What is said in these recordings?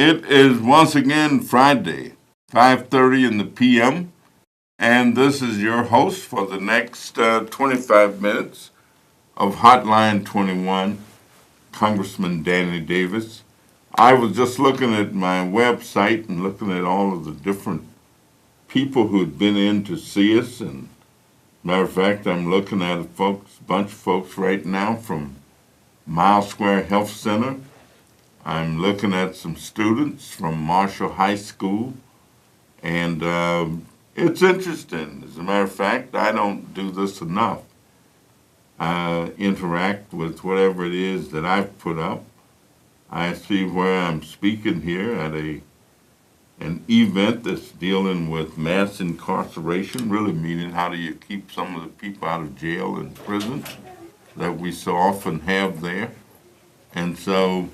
It is once again Friday, 5:30 in the p.m., and this is your host for the next 25 minutes of Hotline 21, Congressman Danny Davis. I was just looking at my website and looking at all of the different people who'd been in to see us, and matter of fact, I'm looking at a bunch of folks right now from Mile Square Health Center. I'm looking at some students from Marshall High School, and it's interesting. As a matter of fact, I don't do this enough. I interact with whatever it is that I've put up. I see where I'm speaking here at an event that's dealing with mass incarceration, really meaning how do you keep some of the people out of jail and prison that we so often have there. And so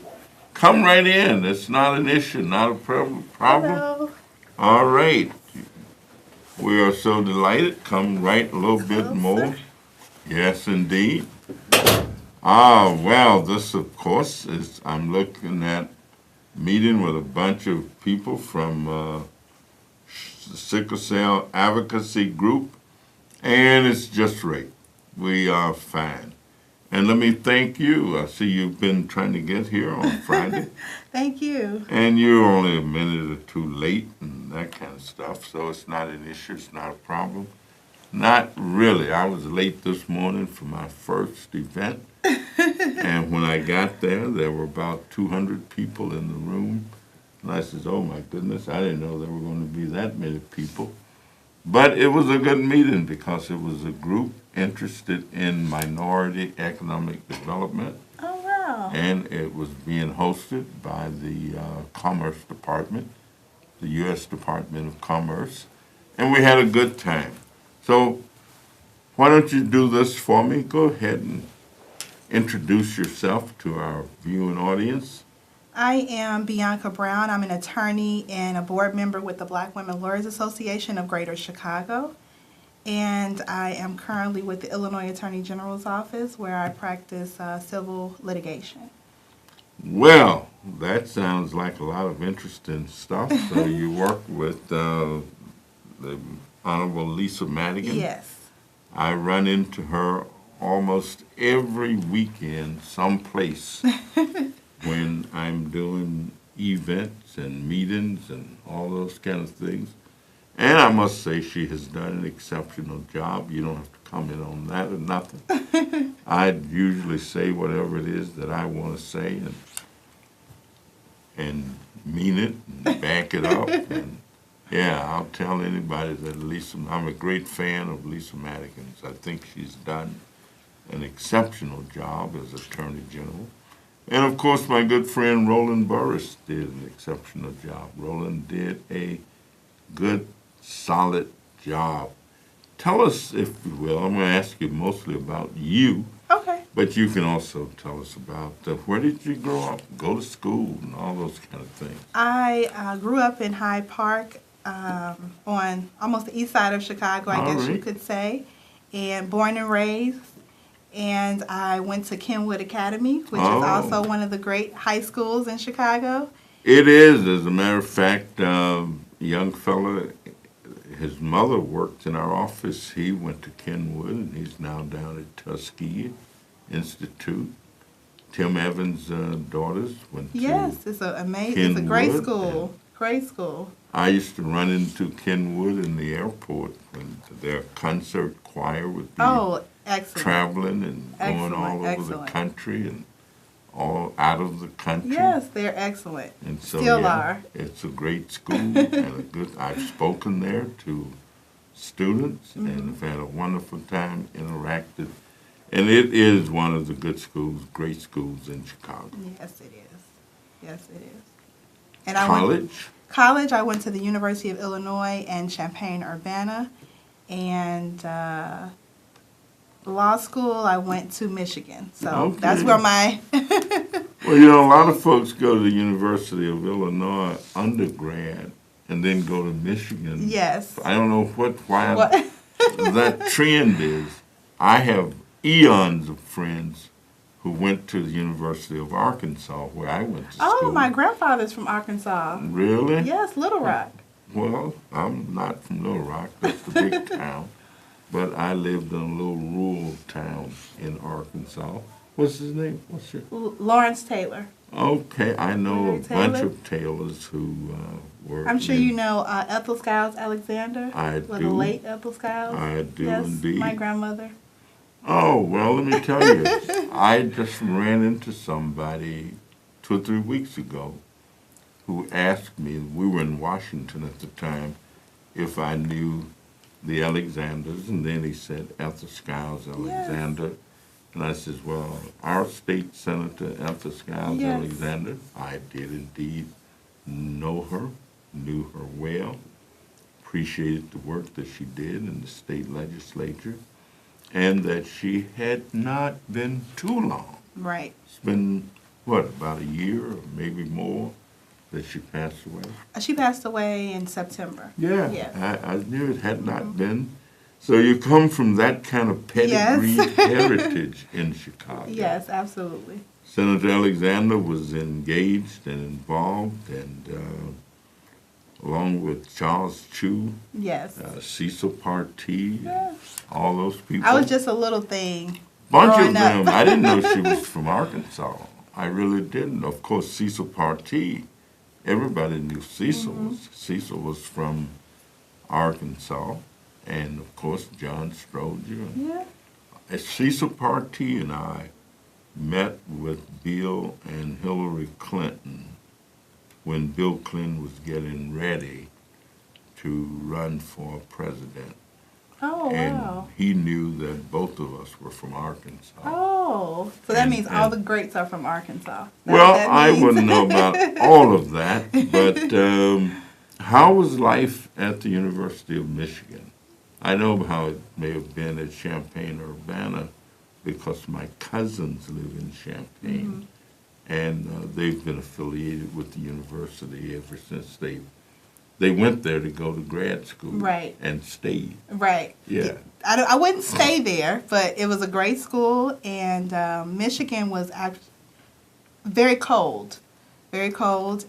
come right in. It's not an issue, not a problem. Hello. All right. We are so delighted. Come right a little bit more. Yes, indeed. Well, this, of course, is, I'm looking at meeting with a bunch of people from the Sickle Cell Advocacy Group, and it's just right. We are fine. And let me thank you. I see you've been trying to get here on Friday. Thank you. And you're only a minute or two late and that kind of stuff, so it's not an issue, it's not a problem. Not really. I was late this morning for my first event, and when I got there were about 200 people in the room. And I said, oh my goodness, I didn't know there were going to be that many people. But it was a good meeting because it was a group interested in minority economic development. Oh, wow. And it was being hosted by the Commerce Department, the U.S. Department of Commerce. And we had a good time. So why don't you do this for me? Go ahead and introduce yourself to our viewing audience. I am Bianca Brown. I'm an attorney and a board member with the Black Women Lawyers Association of Greater Chicago. And I am currently with the Illinois Attorney General's Office where I practice civil litigation. Well, that sounds like a lot of interesting stuff. So you work with the Honorable Lisa Madigan. Yes. I run into her almost every weekend someplace when I'm doing events and meetings and all those kind of things. And I must say she has done an exceptional job. You don't have to comment on that or nothing. I usually say whatever it is that I want to say and mean it and back it up. And yeah, I'll tell anybody that I'm a great fan of Lisa Madigan's. I think she's done an exceptional job as Attorney General. And of course, my good friend Roland Burris did an exceptional job. Roland did a good, solid job. Tell us, if you will, I'm going to ask you mostly about you. Okay. But you can also tell us about where did you grow up, go to school, and all those kind of things. I grew up in Hyde Park on almost the east side of Chicago, I guess you could say, and born and raised. And I went to Kenwood Academy, which is also one of the great high schools in Chicago. It is. As a matter of fact, a young fella, his mother worked in our office. He went to Kenwood, and he's now down at Tuskegee Institute. Tim Evans' daughters went to Yes, it's amazing. Kenwood, it's a great school. Great school. I used to run into Kenwood in the airport when their concert choir would be traveling and going all over the country and all out of the country. Yes, they're excellent. And so, Still are. It's a great school and a good. I've spoken there to students and have had a wonderful time interacting. And it is one of the good schools, great schools in Chicago. Yes, it is. Yes, it is. And College? I went to the University of Illinois and Champaign-Urbana. And law school, I went to Michigan. So that's where my... Well, you know, a lot of folks go to the University of Illinois undergrad and then go to Michigan. Yes. I don't know why that trend is. I have eons of friends who who went to the University of Arkansas, where I went to Oh, school. my grandfather's from Arkansas. Really? Yes, Little Rock. Well, I'm not from Little Rock. That's the big town. But I lived in a little rural town in Arkansas. What's his name? What's your... Lawrence Taylor. Okay, I know Larry a bunch Taylor? of Taylors who were... I'm sure you know Ethel Skiles Alexander. I The do. late Ethel Skiles. I do Yes, indeed. my grandmother. Oh, well, let me tell you. I just ran into somebody 2 or 3 weeks ago who asked me, we were in Washington at the time, if I knew the Alexanders, and then he said Ethel Skiles Alexander. And I says, well, our state senator, Ethel Skiles Yes. Alexander, I did indeed know her, knew her well, appreciated the work that she did in the state legislature, and that she had not been too long. Right. It's been, what, about a year or maybe more that she passed away? She passed away in September. Yeah, Yes. I knew it had not been. So you come from that kind of pedigree Yes. heritage in Chicago. Yes, absolutely. Senator Alexander was engaged and involved, and along with Charles Chu, Yes. Cecil Partee, Yes. all those people. I was just a little thing. Bunch growing of them. up. I didn't know she was from Arkansas. I really didn't. Of course, Cecil Partee. Everybody knew Cecil. Cecil was from Arkansas, and of course John Stroger. Yeah. Cecil Partee and I met with Bill and Hillary Clinton when Bill Clinton was getting ready to run for president. Oh, And wow. he knew that both of us were from Arkansas. Oh, so that And- means all and- the greats are from Arkansas. That's Well, what that I means. wouldn't know about all of that, but how was life at the University of Michigan? I know how it may have been at Champaign-Urbana because my cousins live in Champaign, and they've been affiliated with the university ever since they went there to go to grad school Right. and stayed. Right. Yeah. I wouldn't stay there, but it was a great school, and Michigan was very cold,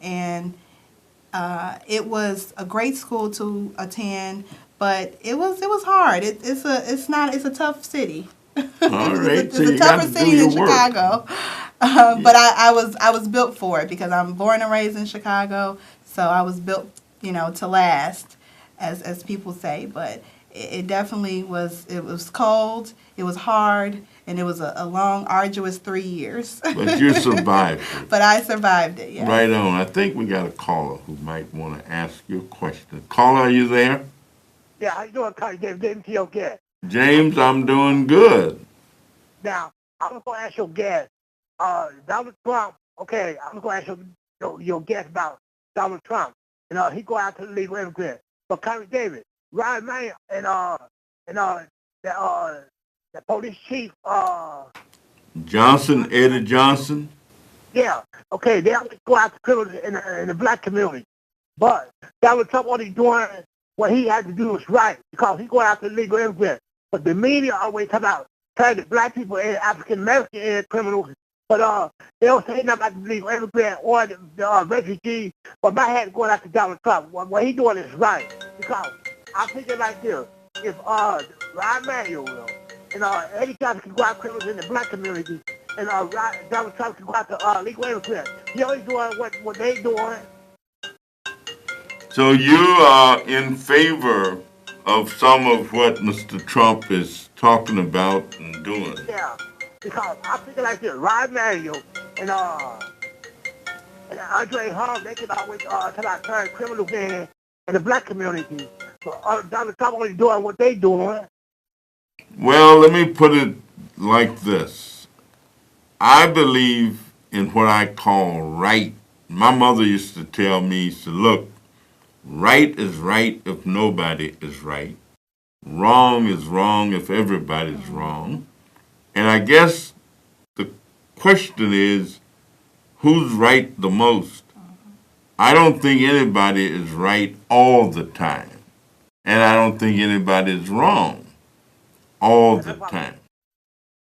and it was a great school to attend, but it was hard. It's a tough city. All right, It's so a you got tougher to city do than your work. Chicago, but I was built for it because I'm born and raised in Chicago, so I was built, to last, as people say. But it definitely was. It was cold. It was hard, and it was a long, arduous 3 years. But you survived it. But I survived it. Yeah. Right on. I think we got a caller who might want to ask you a question. Caller, are you there? Yeah, how you doing, Connie? Getting to your guest. James, I'm doing good. Now, I was going to ask your guest, Donald Trump, okay, I was going to ask your guest about Donald Trump. He go out to the legal immigrant. But Connie David, Ryan May and the police chief, Johnson, Eddie Johnson. yeah, okay, they always go out to criminals in the black community. But Donald Trump, what he's doing, what he had to do is right, because he go out to the legal immigrant. But the media always talk about target black people and African American criminals, but they don't say nothing about the legal immigrant or the refugee. But my head going out to Donald Trump. What he doing is right, because I'm thinking like this: if Ryan Manuel and Eddie Johnson can go out criminals in the black community, and Donald Trump can go out to legal immigrant, he only doing what they doing. So you are in favor of some of what Mr. Trump is talking about and doing. Yeah, because I'm thinking like this: Ryan Manuel and Andre Hall, they can always talk about turning criminals in the black community. But Donald Trump only doing what they doing. Well, let me put it like this. I believe in what I call right. My mother used to tell me, she said, look, right is right if nobody is right. Wrong is wrong if everybody's wrong. And I guess the question is, who's right the most? I don't think anybody is right all the time. And I don't think anybody is wrong all the time.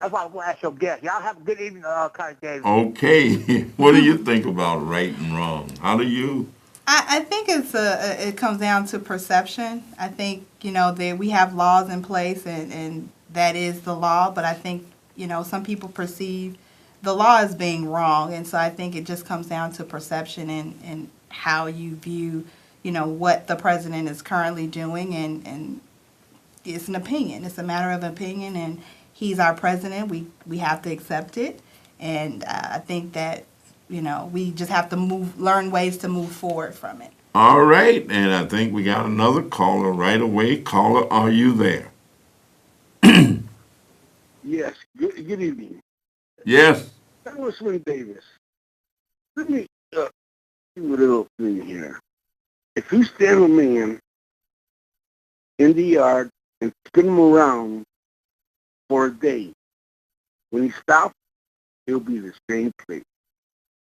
That's why I'm going to ask your guest. Y'all have a good evening, Connie Davis. Okay. What do you think about right and wrong? How do you? I think it comes down to perception. I think, that we have laws in place and that is the law, but I think, some people perceive the law as being wrong. And so I think it just comes down to perception and how you view, what the president is currently doing. And it's an opinion. It's a matter of opinion. And he's our president. We have to accept it. And I think that we just have to learn ways to move forward from it. All right, and I think we got another caller right away. Caller, are you there? Yes. Good evening. Yes. Congressman Davis, let me do a little thing here. If you stand a man in the yard and spin him around for a day, when he stops, he'll be the same place.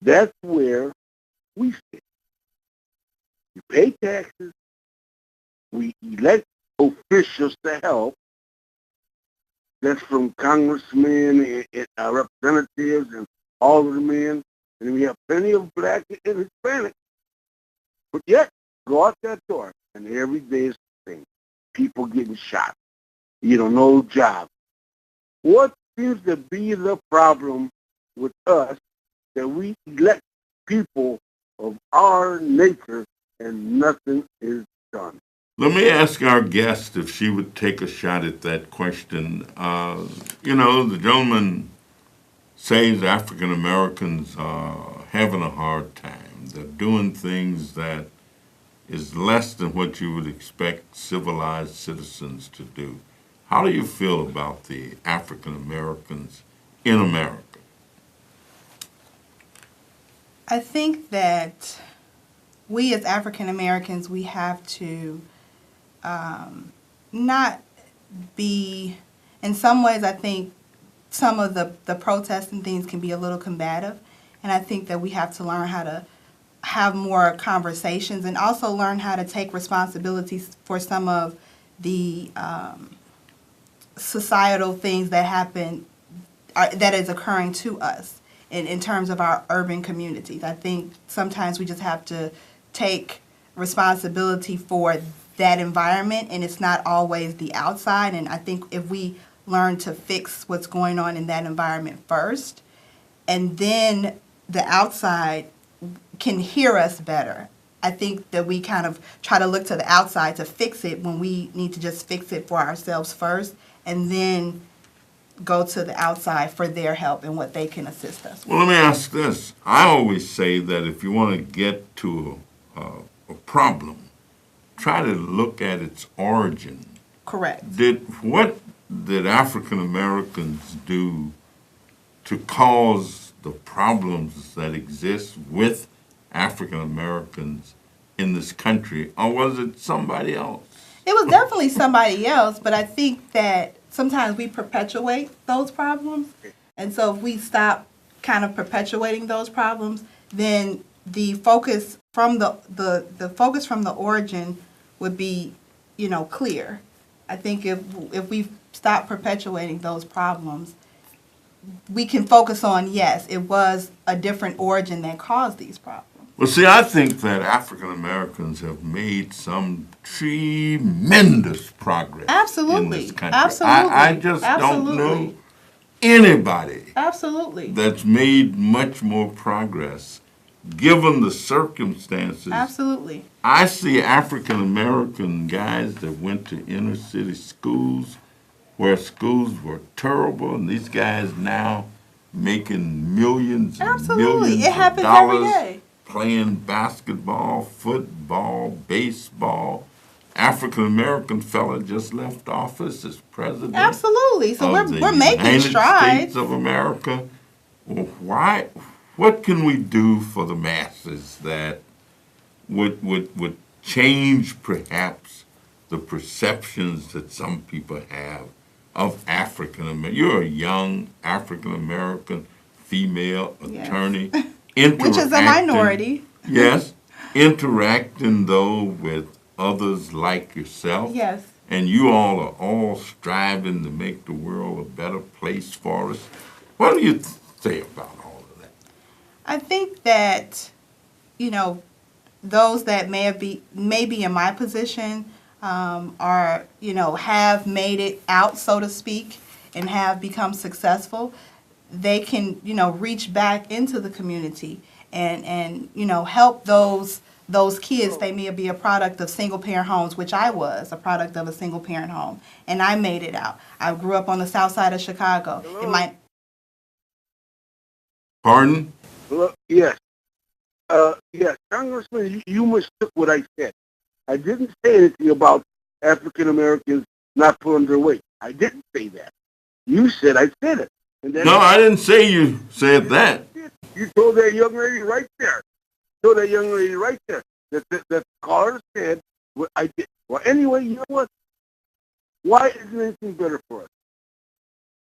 That's where we sit. We pay taxes. We elect officials to help. That's from congressmen and representatives and all of the men. And we have plenty of black and Hispanic. But yet, go out that door, and every day is the same. People getting shot. No job. What seems to be the problem with us that we elect people of our nature and nothing is done? Let me ask our guest if she would take a shot at that question. The gentleman says African Americans are having a hard time. They're doing things that is less than what you would expect civilized citizens to do. How do you feel about the African Americans in America? I think that we as African Americans, we have to not be, in some ways I think some of the protests and things can be a little combative, and I think that we have to learn how to have more conversations and also learn how to take responsibilities for some of the societal things that happen, that is occurring to us in terms of our urban communities. I think sometimes we just have to take responsibility for that environment, and it's not always the outside. And I think if we learn to fix what's going on in that environment first, and then the outside can hear us better. I think that we kind of try to look to the outside to fix it when we need to just fix it for ourselves first, and then go to the outside for their help and what they can assist us with. Well, let me ask this. I always say that if you want to get to a problem, try to look at its origin. Correct. What did African Americans do to cause the problems that exist with African Americans in this country, or was it somebody else? It was definitely somebody else, but I think that sometimes we perpetuate those problems. And so if we stop kind of perpetuating those problems, then the focus from the focus from the origin would be, clear. I think if we stop perpetuating those problems, we can focus on, yes, it was a different origin that caused these problems. Well, see, I think that African Americans have made some tremendous progress in this country. Absolutely. I just don't know anybody that's made much more progress given the circumstances. Absolutely. I see African American guys that went to inner city schools where schools were terrible, and these guys now making millions and millions It happens of dollars every day. playing basketball, football, baseball. African American fella just left office as president. Absolutely. So of we're making United strides. States of America. Well, why? What can we do for the masses that would change perhaps the perceptions that some people have of African American? You're a young African American female attorney. Which is a minority. Yes. Interacting, though, with others like yourself. Yes. and you all are all striving to make the world a better place for us. What do you say about all of that? I think that, those that may be in my position are, have made it out, so to speak, and have become successful. They can, reach back into the community and help those kids. They may be a product of single parent homes, which I was a product of a single parent home, and I made it out. I grew up on the south side of Chicago. Hello? It might. Pardon? Look, yes. Yes, Congressman, you mistook what I said. I didn't say anything about African Americans not pulling their weight. I didn't say that. You said I said it. And then No, I didn't say you said that. you told that young lady right there. Told that young lady right there that the caller said what I did. Well, anyway, you know what? Why isn't anything better for us?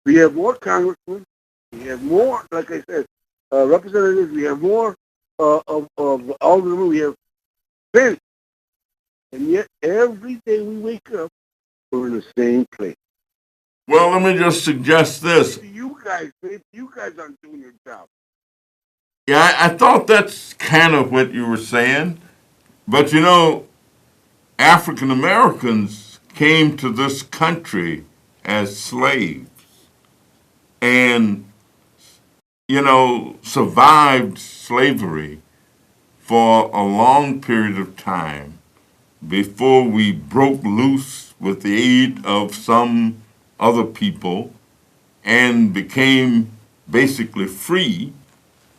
We have more congressmen. We have more, like I said, representatives. We have more of aldermen. We have senate. And yet, every day we wake up, we're in the same place. Well, let me just suggest this. You guys aren't doing your job. Yeah, I thought that's kind of what you were saying. But African Americans came to this country as slaves and, survived slavery for a long period of time before we broke loose with the aid of some other people and became basically free.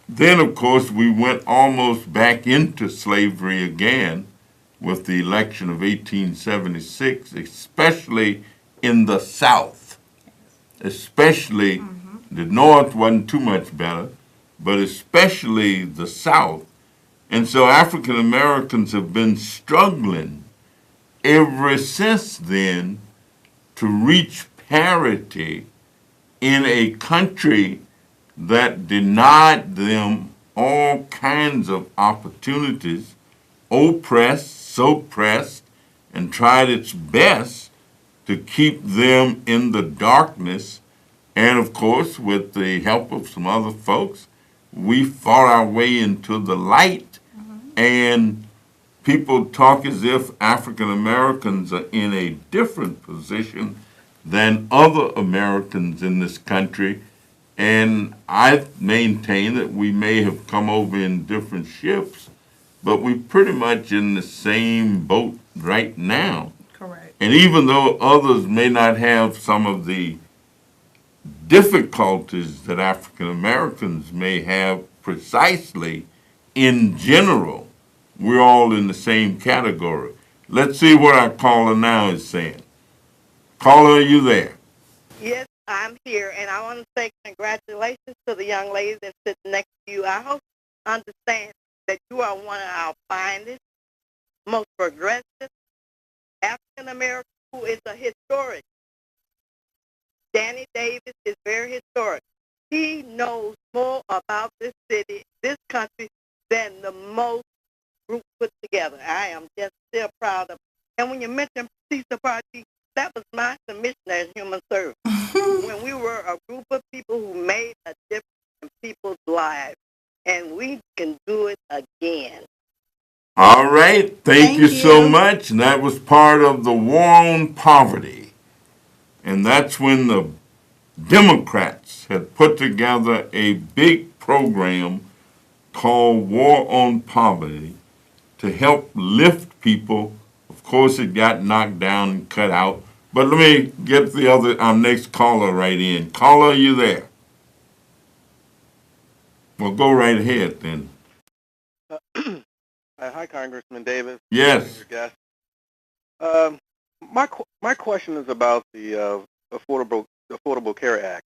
Then, of course, we went almost back into slavery again with the election of 1876, especially in the South. Especially the North wasn't too much better, but especially the South. And so African Americans have been struggling ever since then to reach parity in a country that denied them all kinds of opportunities, oppressed, suppressed, and tried its best to keep them in the darkness. And of course, with the help of some other folks, we fought our way into the light. And people talk as if African Americans are in a different position than other Americans in this country. And I maintain that we may have come over in different ships, but we're pretty much in the same boat right now. Correct. And even though others may not have some of the difficulties that African Americans may have precisely, in general, we're all in the same category. Let's see what our caller now is saying. Caller, are you there? Yes, I'm here, and I want to say congratulations to the young lady that's sitting next to you. I hope you understand that you are one of our finest, most progressive African Americans who is a historic. Danny Davis is very historic. He knows more about this city, this country, than the most group put together. I am just still proud of him. And when you mention Cecil Party, that was my submission as human service. When we were a group of people who made a difference in people's lives, and we can do it again. All right. Thank you so much. And that was part of the War on Poverty. And that's when the Democrats had put together a big program called War on Poverty to help lift people. Of course, it got knocked down and cut out. But let me get our next caller right in. Caller, are you there? Well, go right ahead then. Hi, Congressman Davis. Yes. Your guest. My question is about the Affordable Care Act.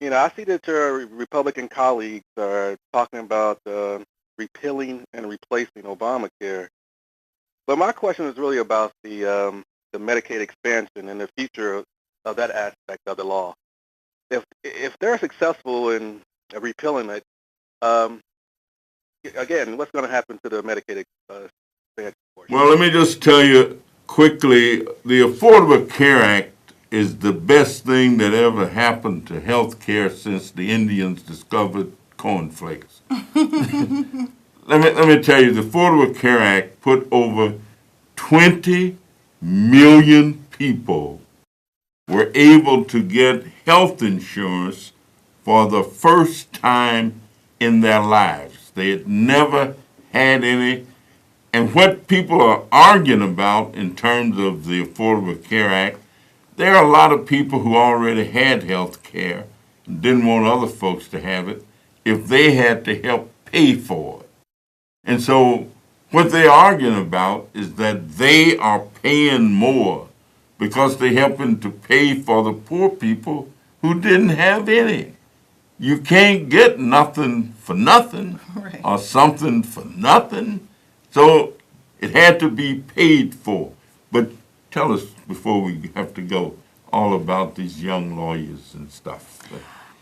I see that your Republican colleagues are talking about repealing and replacing Obamacare. But my question is really about the Medicaid expansion and the future of that aspect of the law. If they're successful in repealing it, again, what's going to happen to the Medicaid expansion portion? Well, let me just tell you quickly, the Affordable Care Act is the best thing that ever happened to health care since the Indians discovered cornflakes. Let me tell you, the Affordable Care Act put over 20 million people were able to get health insurance for the first time in their lives. They had never had any. And what people are arguing about in terms of the Affordable Care Act, there are a lot of people who already had health care and didn't want other folks to have it if they had to help pay for it. And so what they're arguing about is that they are paying more because they're helping to pay for the poor people who didn't have any. You can't get nothing for nothing Right. or something for nothing. So it had to be paid for. But tell us, before we have to go, all about these young lawyers and stuff.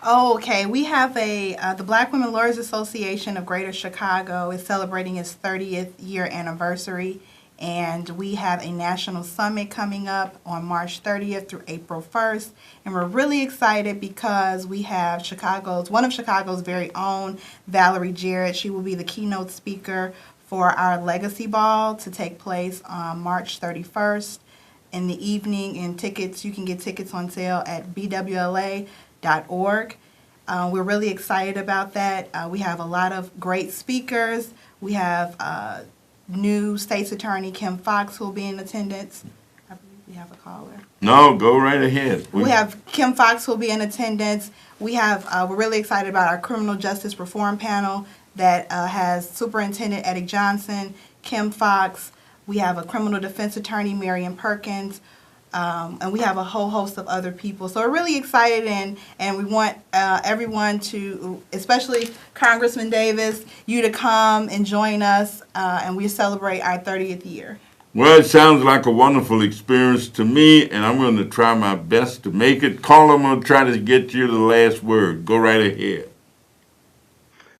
Oh, okay. We have the Black Women Lawyers Association of Greater Chicago is celebrating its 30th year anniversary, and we have a national summit coming up on March 30th through April 1st, and we're really excited because we have one of Chicago's very own, Valerie Jarrett. She will be the keynote speaker for our Legacy Ball to take place on March 31st in the evening, and you can get tickets on sale at BWLA.org. We're really excited about that. We have a lot of great speakers. We have new State's Attorney Kim Foxx who will be in attendance. I believe we have a caller. No, go right ahead. We have Kim Foxx who will be in attendance. We're really excited about our criminal justice reform panel that has Superintendent Eddie Johnson, Kim Foxx. We have a criminal defense attorney, Marion Perkins. And we have a whole host of other people. So we're really excited, and we want everyone to, especially Congressman Davis, you to come and join us, and we celebrate our 30th year. Well, it sounds like a wonderful experience to me, and I'm going to try my best to make it. Carl, I'm going to try to get you the last word. Go right ahead.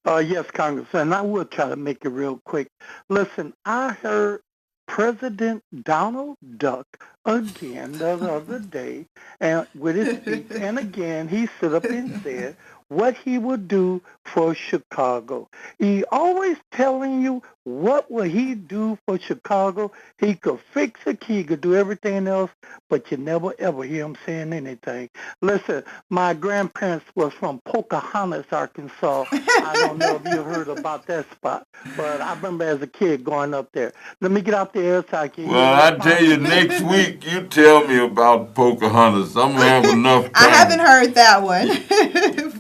Yes, Congressman, I will try to make it real quick. Listen, I heard President Donald Duck again the other day, and with his speech, and again he stood up and said what he would do for Chicago. He always telling you what will he do for Chicago. He could fix it, he could do everything else, but you never ever hear him saying anything. Listen, my grandparents was from Pocahontas, Arkansas. I don't know if you heard about that spot, but I remember as a kid going up there. Let me get out there so I can. Well, I tell you, next week you tell me about Pocahontas. I'm gonna have enough time. I haven't heard that one.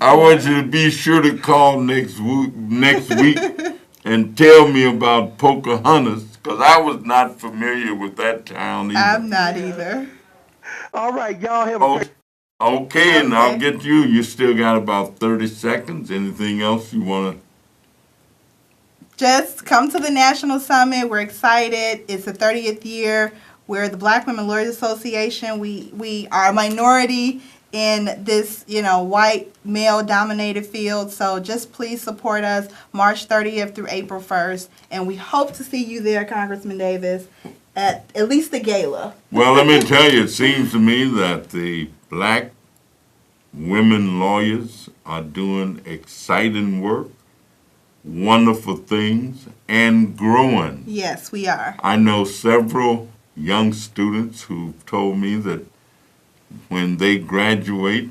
I want you to be sure to call next week and tell me about Pocahontas, because I was not familiar with that town either. I'm not either. All right, y'all have a great... Okay, and I'll get you. You still got about 30 seconds. Anything else you want to? Just come to the National Summit. We're excited. It's the 30th year. We're the Black Women Lawyers Association. We are a minority in this, white male-dominated field. So just please support us March 30th through April 1st. And we hope to see you there, Congressman Davis, at least the gala. Well, let me tell you, it seems to me that the black women lawyers are doing exciting work, wonderful things, and growing. Yes, we are. I know several young students who've told me that when they graduate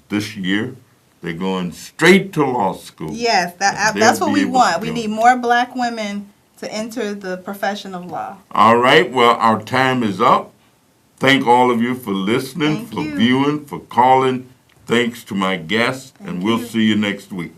this year, they're going straight to law school. Yes, that's what we want. We need more black women to enter the profession of law. All right, well, our time is up. Thank all of you for listening, viewing, for calling. Thanks to my guests, and we'll see you next week.